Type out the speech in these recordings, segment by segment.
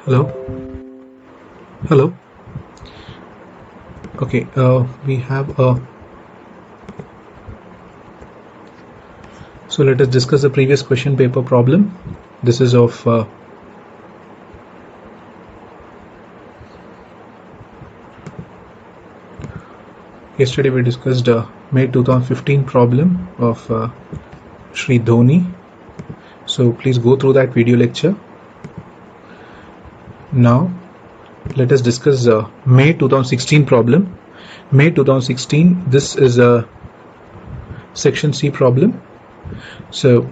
Hello. Hello. Okay. We have a. So let us discuss the previous question paper problem. This is of yesterday we discussed May 2015 problem of Sri Dhoni. So please go through that video lecture. Now let us discuss May 2016 problem. May 2016. This is a section C problem. So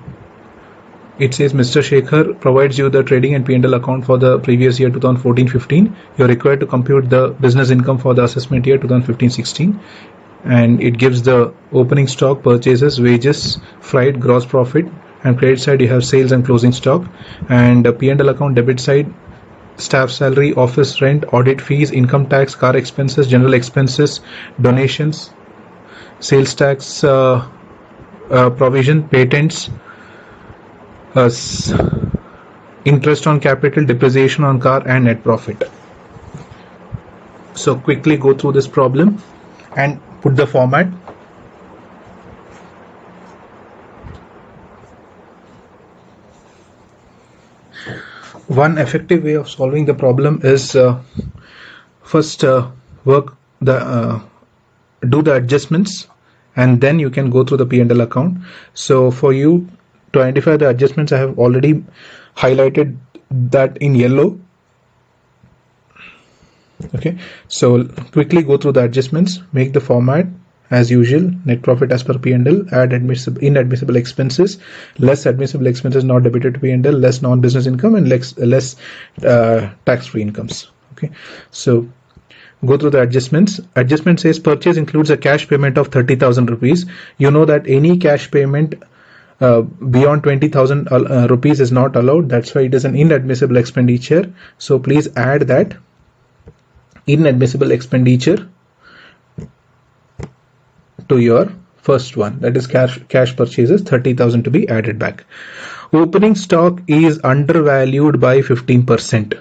it says Mr. Shekhar provides you the trading and P&L account for the previous year 2014-15. You're required to compute the business income for the assessment year 2015-16, and it gives the opening stock, purchases, wages, freight, gross profit, and credit side you have sales and closing stock, and P&L account debit side staff salary, office rent, audit fees, income tax, car expenses, general expenses, donations, sales tax, provision, patents, interest on capital, depreciation on car, and net profit. So quickly go through this problem and put the format. One effective way of solving the problem is first do the adjustments, and then you can go through the P&L account. So for you to identify the adjustments, I have already highlighted that in yellow. Okay, so quickly go through the adjustments, make the format as usual: net profit as per P&L, add inadmissible expenses, less admissible expenses not debited to P&L, less non-business income, and less tax-free incomes. Okay, so go through the adjustments. Adjustment says purchase includes a cash payment of 30,000 rupees. You know that any cash payment beyond 20,000 rupees is not allowed. That's why it is an inadmissible expenditure. So please add that inadmissible expenditure to your first one, that is cash purchases, 30,000 to be added back. Opening stock is undervalued by 15%.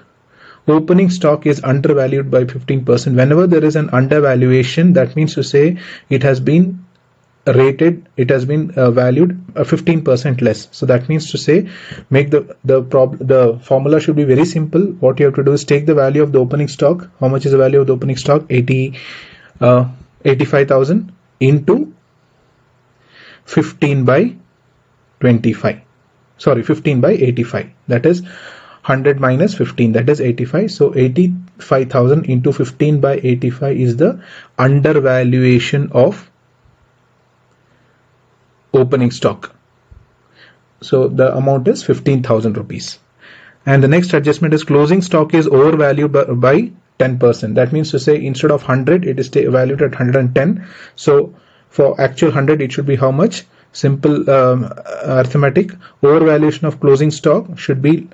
Opening stock is undervalued by 15%. Whenever there is an undervaluation, that means to say it has been rated, it has been valued 15% less. So that means to say, make the formula should be very simple. What you have to do is take the value of the opening stock. How much is the value of the opening stock? 85,000 into 15 by 25. Sorry, 15 by 85. That is 100 minus 15, that is 85. So 85,000 into 15 by 85 is the undervaluation of opening stock. So the amount is 15,000 rupees. And the next adjustment is closing stock is overvalued by 10%. That means to say instead of 100, it is valued at 110. So for actual 100, it should be how much? Simple arithmetic. Overvaluation of closing stock should be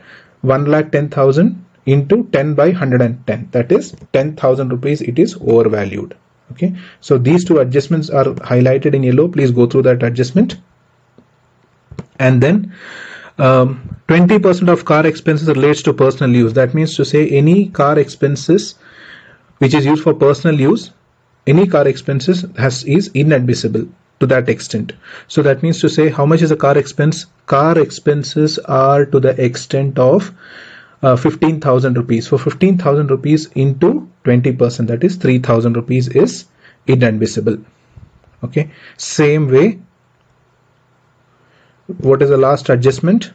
1,10,000 into 10 by 110. That is 10,000 rupees. It is overvalued. Okay. So these two adjustments are highlighted in yellow. Please go through that adjustment. And then 20% of car expenses relates to personal use. That means to say any car expenses which is used for personal use, any car expenses is inadmissible to that extent. So that means to say, how much is a car expense? Car expenses are to the extent of 15,000 rupees. For 15,000 rupees into 20%, that is 3,000 rupees is inadmissible. Okay. Same way, what is the last adjustment?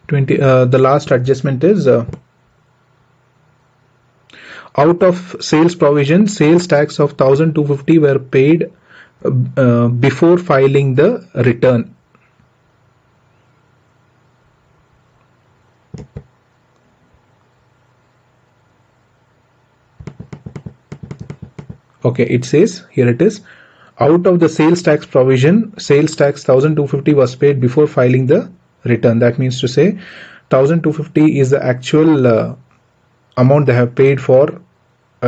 The last adjustment is out of sales provision, sales tax of 1,250 were paid before filing the return. Okay, it says here it is, out of the sales tax provision, sales tax 1,250 was paid before filing the return. That means to say 1,250 is the actual amount they have paid for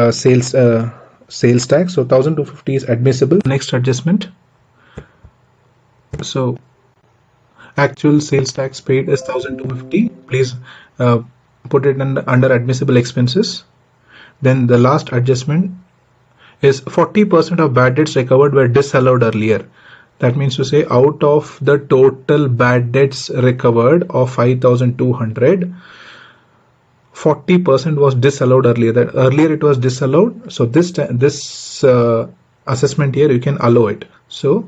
sales tax. So 1,250 is admissible. Next adjustment. So Actual sales tax paid is 1,250. Please put it under admissible expenses. Then the last adjustment is 40% of bad debts recovered were disallowed earlier. That means to say, out of the total bad debts recovered of 5,200, 40% was disallowed earlier. That earlier it was disallowed. So this assessment here you can allow it. So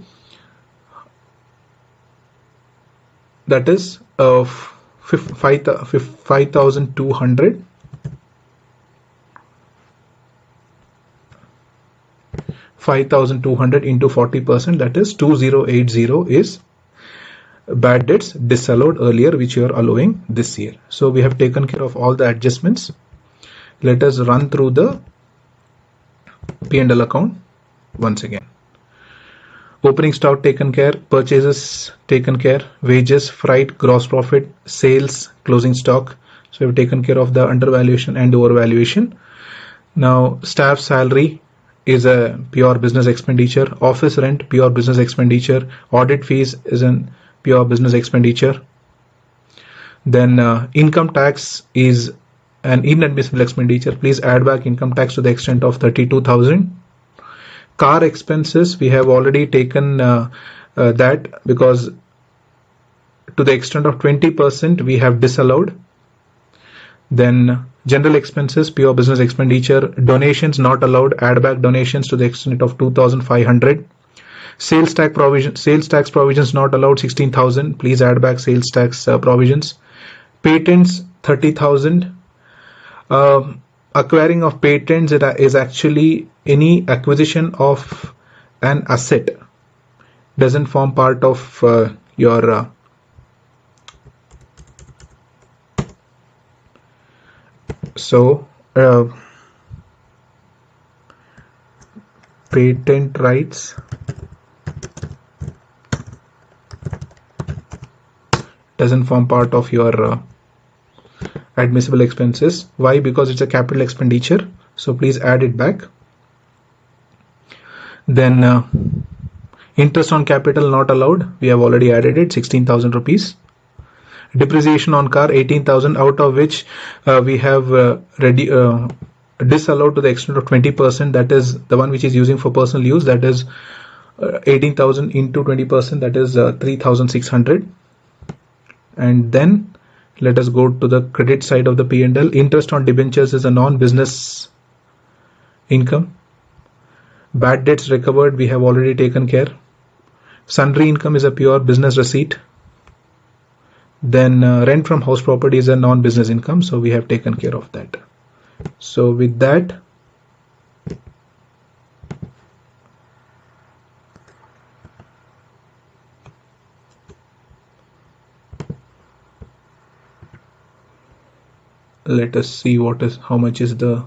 that is 5,200. 5,200 into 40%, that is 2,080 is bad debts disallowed earlier, which you are allowing this year. So we have taken care of all the adjustments. Let us run through the P&L account once again. Opening stock taken care, purchases taken care, wages, freight, gross profit, sales, closing stock. So we have taken care of the undervaluation and overvaluation. Now staff salary is a pure business expenditure. Office rent, pure business expenditure. Audit fees is an pure business expenditure. Then income tax is an inadmissible expenditure. Please add back income tax to the extent of 32,000. Car expenses, we have already taken that, because to the extent of 20% we have disallowed. Then general expenses, pure business expenditure. Donations not allowed, add back donations to the extent of 2,500. Sales tax provisions not allowed, 16,000. Please add back sales tax provisions. Patents, 30,000. Acquiring of patents is actually any acquisition of an asset, doesn't form part of your patent rights doesn't form part of your admissible expenses. Why? Because it's a capital expenditure, so please add it back. Then interest on capital not allowed, we have already added it, 16,000 rupees. Depreciation on car, 18,000, out of which we have disallowed to the extent of 20%, that is the one which is using for personal use, that is 18,000 into 20%, that is 3,600. And then let us go to the credit side of the P&L. Interest on debentures is a non-business income. Bad debts recovered, we have already taken care. Sundry income is a pure business receipt. Then rent from house property is a non-business income, so we have taken care of that. So with that, let us see how much is the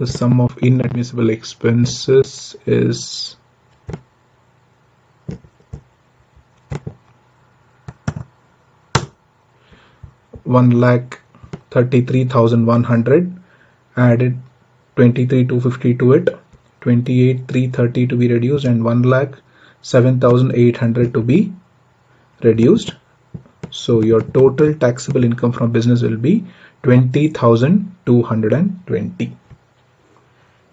sum of inadmissible expenses is 1,33,100. Added 23,250 to it, 28,330 to be reduced, and 1,07,800 to be reduced. So your total taxable income from business will be 20,220.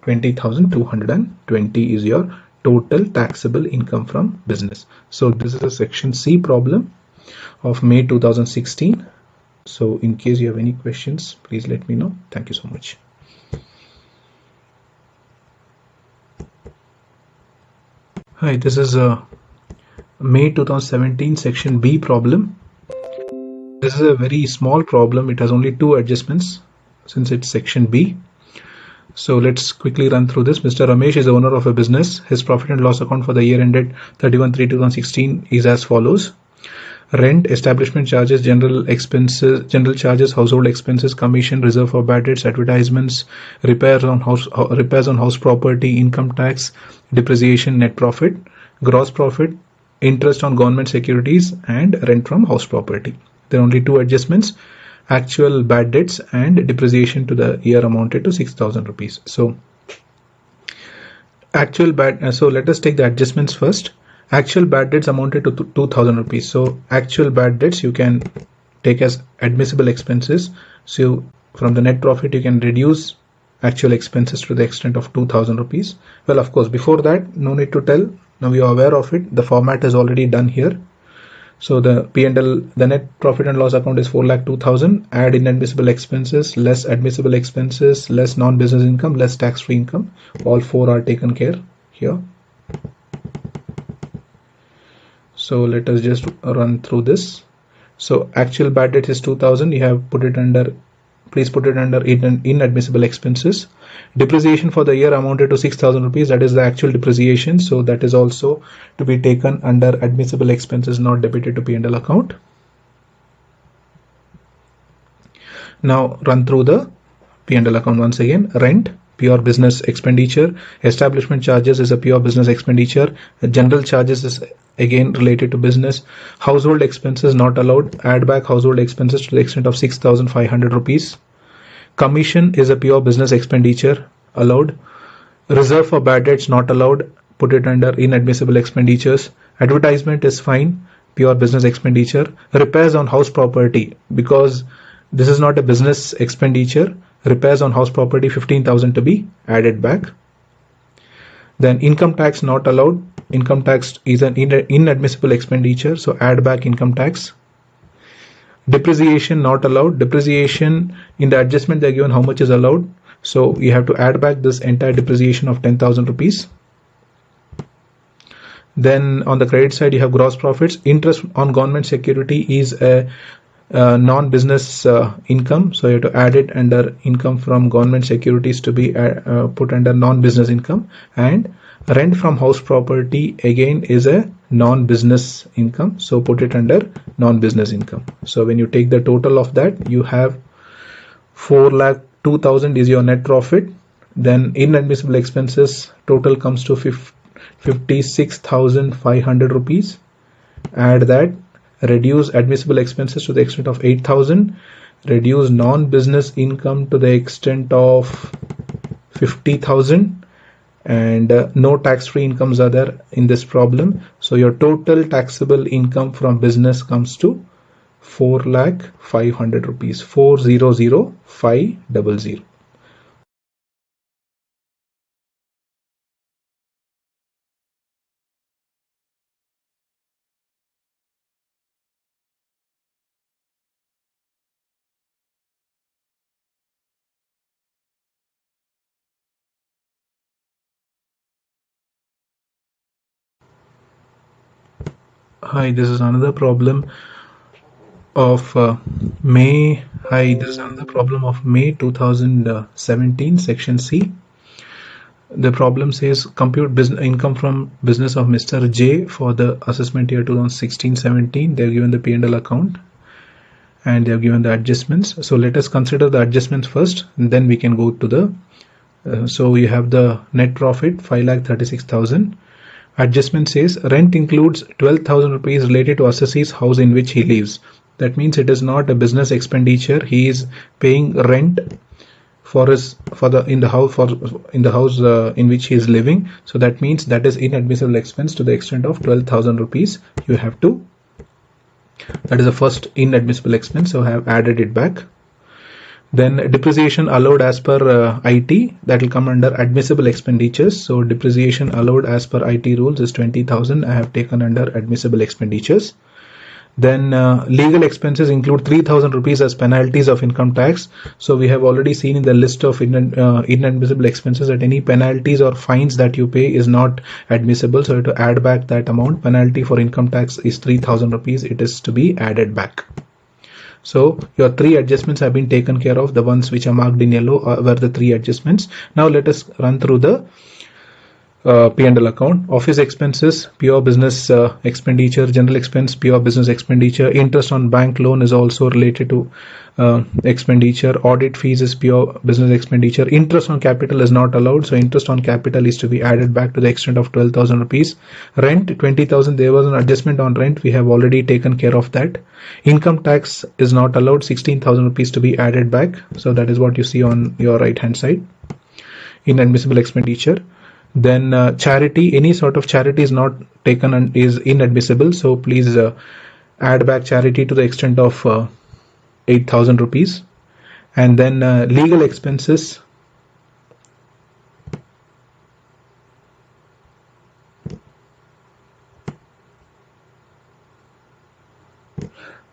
20,220 is your total taxable income from business. So this is a section C problem of May 2016. So in case you have any questions, please let me know. Thank you so much. Hi, this is a May 2017 section B problem. This is a very small problem. It has only 2 adjustments since it's section B. So let's quickly run through this. Mr. Ramesh is the owner of a business. His profit and loss account for the year ended 31/3/2016 is as follows. Rent, establishment charges, general expenses, general charges, household expenses, commission, reserve for bad debts, advertisements, repairs on house property, income tax, depreciation, net profit, gross profit, interest on government securities, and rent from house property. There are only 2 adjustments. Actual bad debts and depreciation to the year amounted to 6,000 rupees. So Actual bad, so let us take the adjustments first. Actual bad debts amounted to 2000 rupees. So actual bad debts you can take as admissible expenses. So from the net profit you can reduce actual expenses to the extent of 2000 rupees. Well, of course, before that, no need to tell. Now you are aware of it. The format is already done here. So the P&L, the net profit and loss account is 4,02,000. Add inadmissible expenses, less admissible expenses, less non-business income, less tax-free income. All four are taken care here. So let us just run through this. So actual bad debt is 2,000. You have put it under. Please put it under inadmissible expenses. Depreciation for the year amounted to 6,000 rupees. That is the actual depreciation. So that is also to be taken under admissible expenses, not debited to P&L account. Now run through the P&L account once again. Rent, pure business expenditure. Establishment charges is a pure business expenditure. General charges is again related to business. Household expenses not allowed. Add back household expenses to the extent of 6,500 rupees. Commission is a pure business expenditure, allowed. Reserve for bad debts not allowed. Put it under inadmissible expenditures. Advertisement is fine, pure business expenditure. Repairs on house property, because this is not a business expenditure. Repairs on house property 15,000 to be added back. Then income tax not allowed. Income tax is an inadmissible expenditure, so add back income tax. Depreciation not allowed. Depreciation, in the adjustment they're given how much is allowed, so you have to add back this entire depreciation of 10,000 rupees. Then on the credit side you have gross profits. Interest on government security is a non-business income, so you have to add it under income from government securities to be put under non-business income. And rent from house property again is a non-business income, so put it under non-business income. So when you take the total of that, you have 4,02,000 is your net profit. Then inadmissible expenses total comes to 56,500 rupees. Add that. Reduce admissible expenses to the extent of 8,000. Reduce non-business income to the extent of 50,000. And no tax-free incomes are there in this problem. So your total taxable income from business comes to 4,05,000 rupees. 4,00,500. Hi, this is another problem of May. Hi, this is another problem of May 2017, section C. The problem says compute business income from business of Mr. J for the assessment year 2016-17. They're given the P&L account and they're given the adjustments. So let us consider the adjustments first, and then we can go to the. So you have the net profit 5,36,000. Adjustment says rent includes 12,000 rupees related to assessee's house in which he lives. That means it is not a business expenditure. He is paying rent in the house in which he is living. So that means that is inadmissible expense to the extent of 12,000 rupees. You have to. That is the first inadmissible expense. So I have added it back. Then depreciation allowed as per IT, that will come under admissible expenditures. So depreciation allowed as per IT rules is 20,000. I have taken under admissible expenditures. Then legal expenses include 3,000 rupees as penalties of income tax. So we have already seen in the list of inadmissible expenses that any penalties or fines that you pay is not admissible. So you have to add back that amount. Penalty for income tax is 3,000 rupees. It is to be added back. So your three adjustments have been taken care of. The ones which are marked in yellow were the three adjustments. Now let us run through the P&L account. Office expenses, pure business expenditure. General expense, pure business expenditure. Interest on bank loan is also related to expenditure. Audit fees is pure business expenditure. Interest on capital is not allowed, so interest on capital is to be added back to the extent of 12,000 rupees. Rent 20,000. There was an adjustment on rent. We have already taken care of that. Income tax is not allowed. 16,000 rupees to be added back. So that is what you see on your right hand side. Inadmissible expenditure. Then charity, any sort of charity is not taken and is inadmissible. So please add back charity to the extent of 8,000 rupees. And then legal expenses.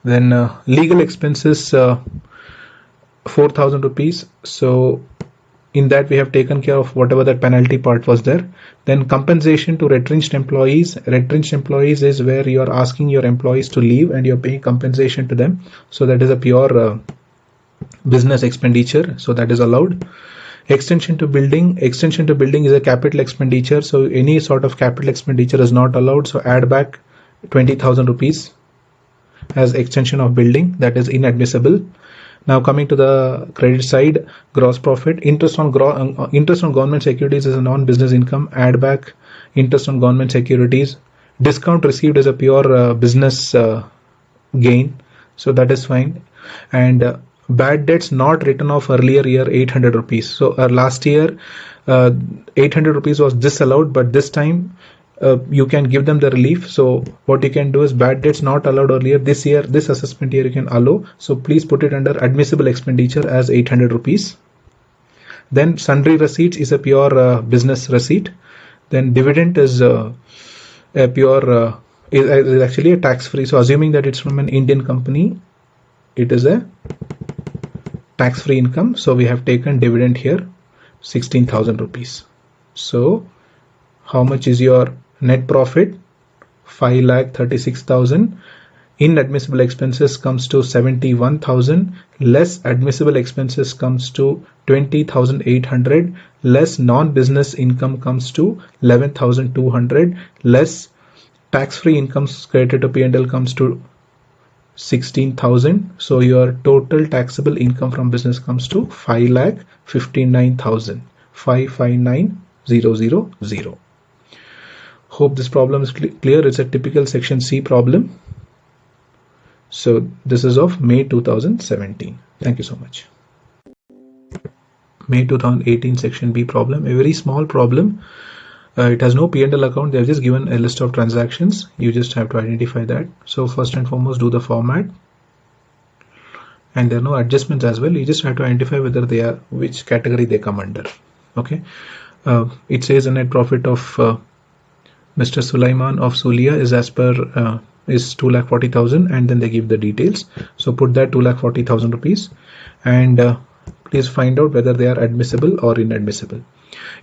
Then legal expenses 4,000 rupees. So in that we have taken care of whatever that penalty part was there. Then compensation to retrenched employees. Retrenched employees is where you are asking your employees to leave and you're paying compensation to them. So that is a pure business expenditure. So that is allowed. Extension to building. Extension to building is a capital expenditure. So any sort of capital expenditure is not allowed. So add back 20,000 rupees as extension of building. That is inadmissible. Now coming to the credit side, gross profit. Interest on government securities is a non-business income. Add back interest on government securities. Discount received is a pure business gain, so that is fine. And bad debts not written off earlier year 800 rupees. So last year 800 rupees was disallowed, but this time you can give them the relief. So what you can do is bad debts not allowed earlier. This year, this assessment year you can allow. So please put it under admissible expenditure as 800 rupees. Then sundry receipts is a pure business receipt. Then dividend is a pure is actually a tax free. So assuming that it's from an Indian company, it is a tax free income. So we have taken dividend here 16,000 rupees. So how much is your net profit? 5,36,000. Inadmissible expenses comes to 71,000. Less admissible expenses comes to 20,800. Less non-business income comes to 11,200. Less tax-free incomes credited to P&L comes to 16,000. So your total taxable income from business comes to 5,59,000. 559,000. Hope this problem is clear. It's a typical section C problem. So this is of May 2017. Thank you so much. May 2018 section B problem, a very small problem. It has no P&L account. They have just given a list of transactions. You just have to identify that. So first and foremost, do the format. And there are no adjustments as well. You just have to identify whether they are, which category they come under. Okay. It says a net profit of Mr. Sulaiman of Sulia is as per is 2,40,000, and then they give the details. So put that 2,40,000 rupees, and please find out whether they are admissible or inadmissible.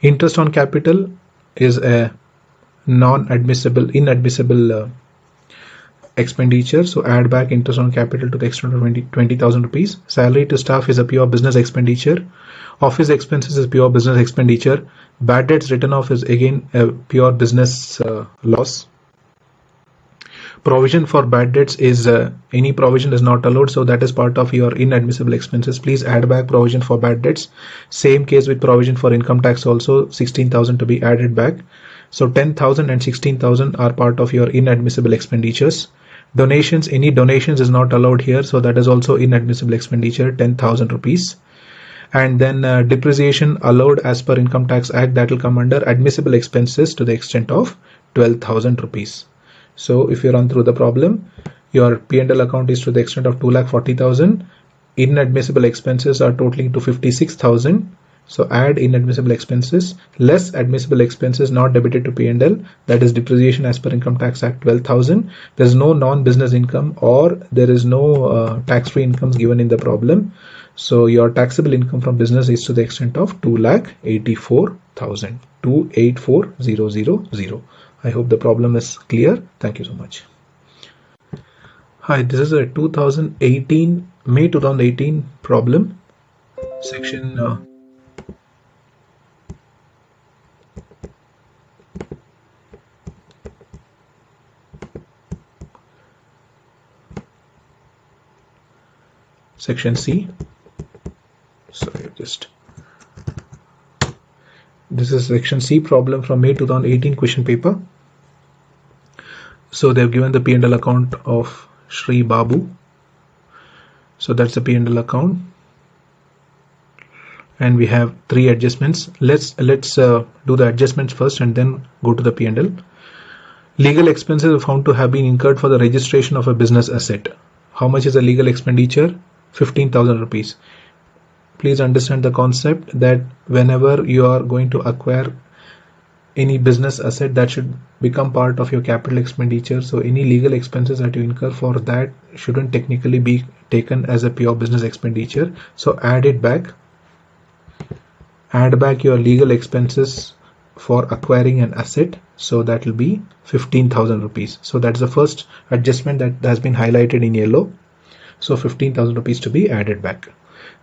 Interest on capital is a inadmissible expenditure. So add back interest on capital to the extent of 20,000 rupees. Salary to staff is a pure business expenditure. Office expenses is pure business expenditure. Bad debts written off is again a pure business loss. Provision for bad debts is any provision is not allowed, so that is part of your inadmissible expenses. Please add back provision for bad debts. Same case with provision for income tax also, 16,000 to be added back. So 10,000 and 16,000 are part of your inadmissible expenditures. Donations, any donations is not allowed here, so that is also inadmissible expenditure, 10,000 rupees. And then depreciation allowed as per Income Tax Act, that will come under admissible expenses to the extent of 12,000 rupees. So if you run through the problem, your P&L account is to the extent of 2,40,000. Inadmissible expenses are totaling to 56,000. So add inadmissible expenses less admissible expenses not debited to P&L, that is depreciation as per Income Tax Act 12,000. There is no non-business income or there is no tax-free incomes given in the problem. So your taxable income from business is to the extent of 2,84,000. 2,84,000. I hope the problem is clear. Thank you so much. Hi, this is a May 2018 problem. Section Section C. Sorry, this is Section C problem from May 2018 question paper. So they've given the P&L account of Shri Babu. So that's the P&L account. and we have 3 adjustments. Let's do the adjustments first and then go to the P&L. Legal expenses are found to have been incurred for the registration of a business asset. How much is the legal expenditure? 15,000 rupees. Please understand the concept that whenever you are going to acquire any business asset, that should become part of your capital expenditure. So any legal expenses that you incur for that shouldn't technically be taken as a pure business expenditure. So add it back. Add back your legal expenses for acquiring an asset. So that will be 15,000 rupees. So that's the first adjustment that has been highlighted in yellow. So 15,000 rupees to be added back.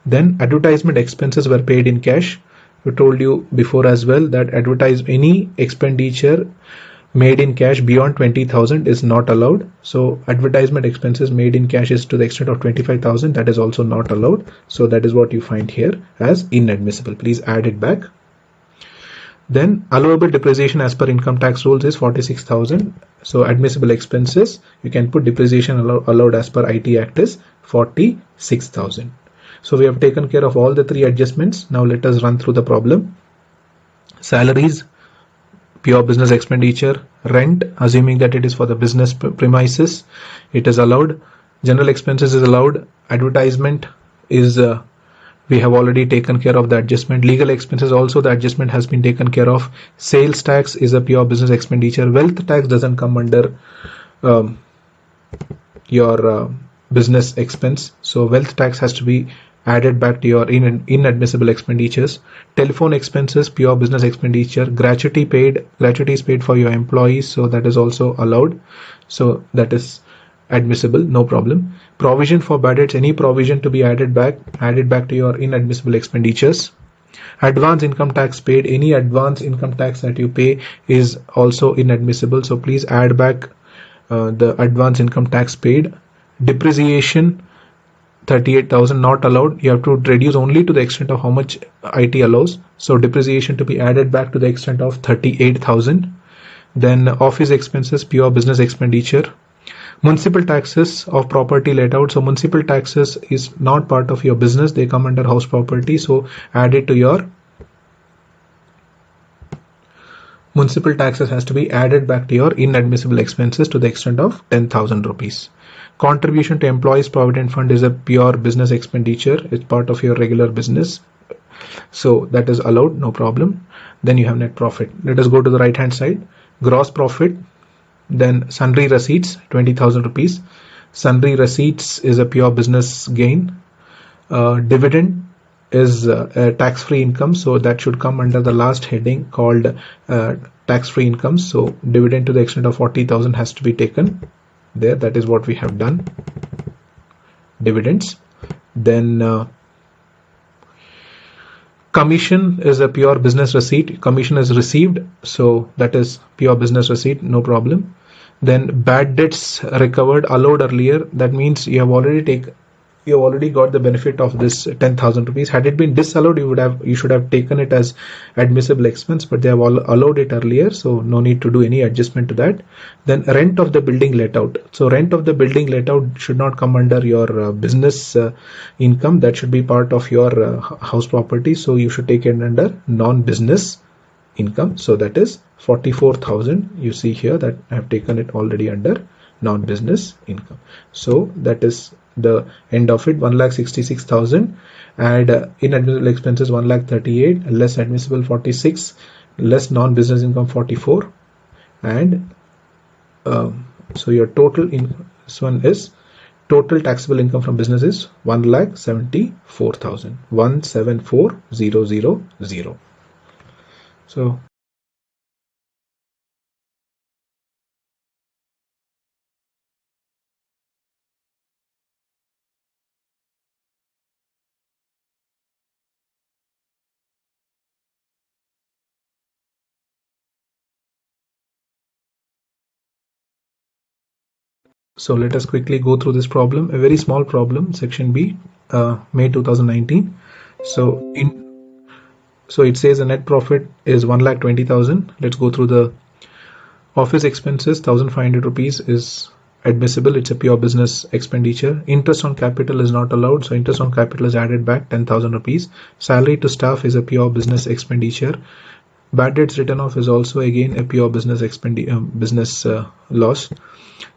Then advertisement expenses were paid in cash. We told you before as well that any expenditure made in cash beyond 20,000 is not allowed. So advertisement expenses made in cash is to the extent of 25,000. That is also not allowed. So that is what you find here as inadmissible. Please add it back. Then allowable depreciation as per income tax rules is 46,000. So admissible expenses, you can put depreciation allowed as per IT Act is 46,000. So we have taken care of all the 3 adjustments. Now let us run through the problem. Salaries, pure business expenditure. Rent, assuming that it is for the business premises, it is allowed. General expenses is allowed. Advertisement is we have already taken care of the adjustment. Legal expenses also, the adjustment has been taken care of. Sales tax is a pure business expenditure. Wealth tax doesn't come under your business expense. So wealth tax has to be added back to your inadmissible expenditures. Telephone expenses, pure business expenditure. Gratuity is paid for your employees, so that is also allowed. So that is admissible, no problem. Provision for bad debts, any provision to be added back to your inadmissible expenditures. Advance income tax paid, any advance income tax that you pay is also inadmissible. So please add back the advance income tax paid. Depreciation, 38,000 not allowed. You have to reduce only to the extent of how much IT allows. So depreciation to be added back to the extent of 38,000. Then office expenses, pure business expenditure. Municipal taxes of property let out. So municipal taxes is not part of your business. They come under house property. So add it to your municipal taxes has to be added back to your inadmissible expenses to the extent of 10,000 rupees. Contribution to employees provident fund is a pure business expenditure. It's part of your regular business. So that is allowed, no problem. Then you have net profit. Let us go to the right hand side. Gross profit. Then sundry receipts, 20,000 rupees. Sundry receipts is a pure business gain. Dividend is a tax-free income, so that should come under the last heading called tax-free income. So dividend to the extent of 40,000 has to be taken there. That is what we have done. Dividends. Then commission is a pure business receipt. Commission is received, so that is pure business receipt, no problem. Then bad debts recovered, allowed earlier. That means you have already got the benefit of this 10,000 rupees. Had it been disallowed, you should have taken it as admissible expense, but they have allowed it earlier, so no need to do any adjustment to that. Then rent of the building let out. So rent of the building let out should not come under your business income. That should be part of your house property. So you should take it under non-business income. So that is 44,000. You see here that I have taken it already under non-business income. So that is the end of it. 1,66,000. Add inadmissible expenses 1,38,000, less admissible 46, less non-business income 44, and so your total this one is total taxable income from business is 1,74,000. 174,000. So let us quickly go through this problem. A very small problem, section B, May 2019. So it says the net profit is 1,20,000. Let's go through the office expenses. 1,500 rupees is admissible, it's a pure business expenditure. Interest on capital is not allowed, so interest on capital is added back, 10,000 rupees. Salary to staff is a pure business expenditure. Bad debts written off is also again a pure business loss.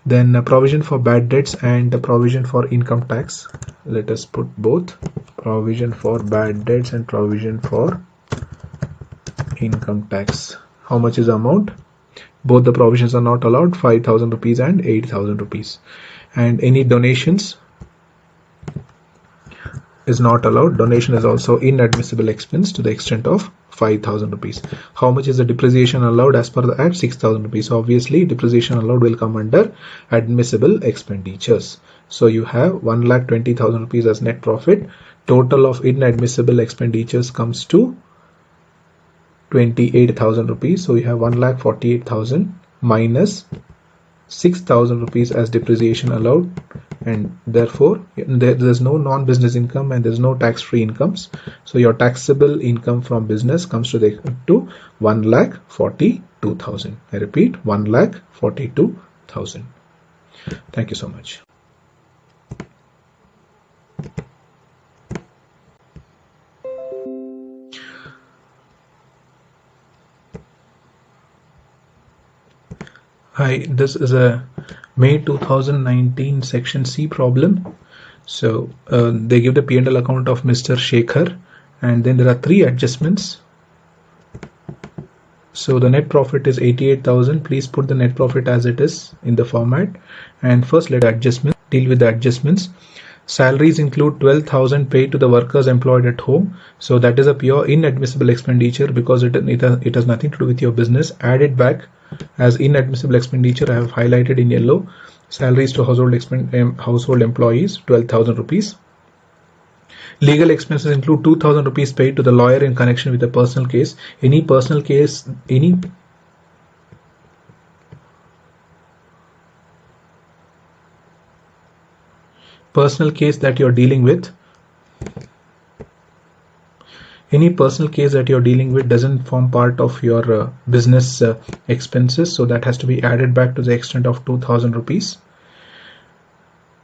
Then provision for bad debts and the provision for income tax. Let us put both, provision for bad debts and provision for income tax. How much is the amount? Both the provisions are not allowed, 5,000 rupees and 8,000 rupees. And any donations is not allowed. Donation is also inadmissible expense to the extent of 5,000 rupees. How much is the depreciation allowed as per the Act? 6,000 rupees. So obviously depreciation allowed will come under admissible expenditures. So you have 1,20,000 rupees as net profit. Total of inadmissible expenditures comes to 28,000 rupees. So you have 1,48,000 minus 6,000 rupees as depreciation allowed, and therefore there's no non-business income and there's no tax-free incomes. So your taxable income from business comes to 1,42,000. I repeat, 1,42,000. Thank you so much. Hi, this is a May 2019 section C problem. So they give the P&L account of Mr. Shekhar, and then there are 3 adjustments. So the net profit is 88,000. Please put the net profit as it is in the format. And first let adjustment deal with the adjustments. Salaries include 12,000 paid to the workers employed at home. So that is a pure inadmissible expenditure because it has nothing to do with your business. Add it back as inadmissible expenditure. I have highlighted in yellow. Salaries to household employees, 12,000 rupees. Legal expenses include 2,000 rupees paid to the lawyer in connection with a personal case. Any personal case, that you're dealing with, doesn't form part of your business expenses, so that has to be added back to the extent of 2,000 rupees.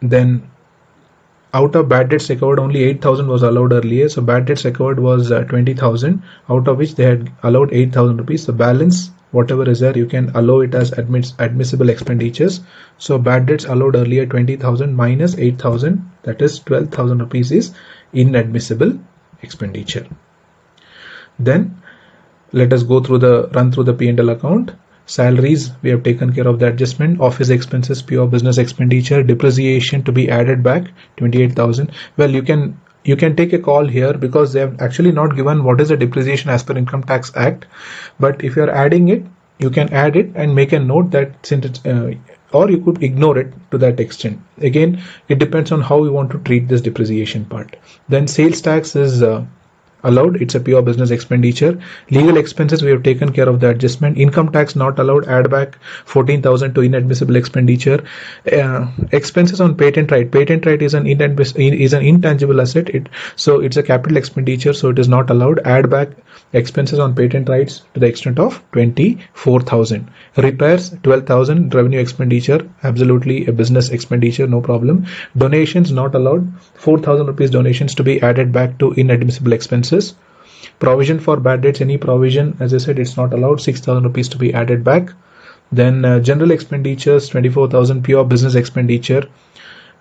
Then out of bad debts recovered, only 8,000 was allowed earlier, so bad debts recovered was 20,000, out of which they had allowed 8,000 rupees. The balance, whatever is there, you can allow it as admissible expenditures. So bad debts allowed earlier 20,000 minus 8,000, that is 12,000 rupees is inadmissible expenditure. Then let us run through the P&L account. Salaries, we have taken care of the adjustment. Office expenses, pure business expenditure. Depreciation to be added back, 28,000. Well, you can take a call here because they have actually not given what is the depreciation as per Income Tax Act. But if you are adding it, you can add it and make a note that since it's or you could ignore it to that extent. Again, it depends on how you want to treat this depreciation part. Then sales tax is allowed, it's a pure business expenditure. Legal expenses, we have taken care of the adjustment. Income tax not allowed, add back 14,000 to inadmissible expenditure. Expenses on patent right is an intangible asset, so it's a capital expenditure, so it is not allowed. Add back expenses on patent rights to the extent of 24,000. Repairs, 12,000, revenue expenditure, absolutely a business expenditure, no problem. Donations not allowed, 4,000 rupees donations to be added back to inadmissible expenses. Provision for bad debts, any provision, as I said, it's not allowed, 6,000 rupees to be added back. Then general expenditures, 24,000, pure business expenditure.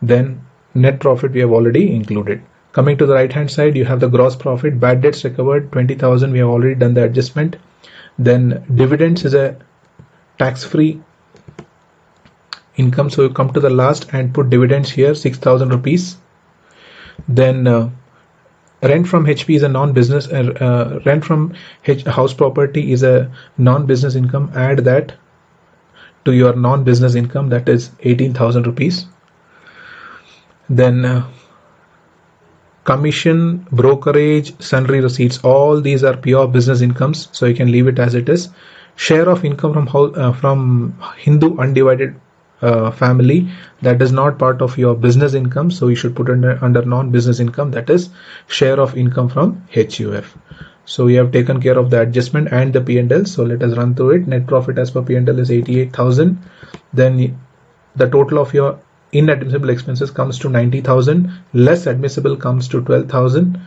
Then net profit we have already included. Coming to the right hand side, you have the gross profit. Bad debts recovered, 20,000, we have already done the adjustment. Then dividends is a tax-free income, so you come to the last and put dividends here, 6,000 rupees. Then rent from HP is a non-business, rent from house property is a non-business income. Add that to your non-business income, that is 18,000 rupees. Then commission, brokerage, sundry receipts, all these are pure business incomes, so you can leave it as it is. Share of income from Hindu undivided family, that is not part of your business income, so you should put under non-business income, that is share of income from HUF. So we have taken care of the adjustment and the P&L, so let us run through it. Net profit as per P&L is 88,000. Then the total of your inadmissible expenses comes to 90,000, less admissible comes to 12,000,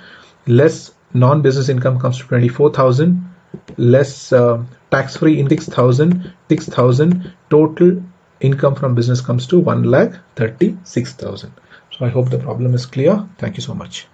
less non-business income comes to 24,000, less tax-free in 6,000, total income from business comes to 1,36,000. So I hope the problem is clear. Thank you so much.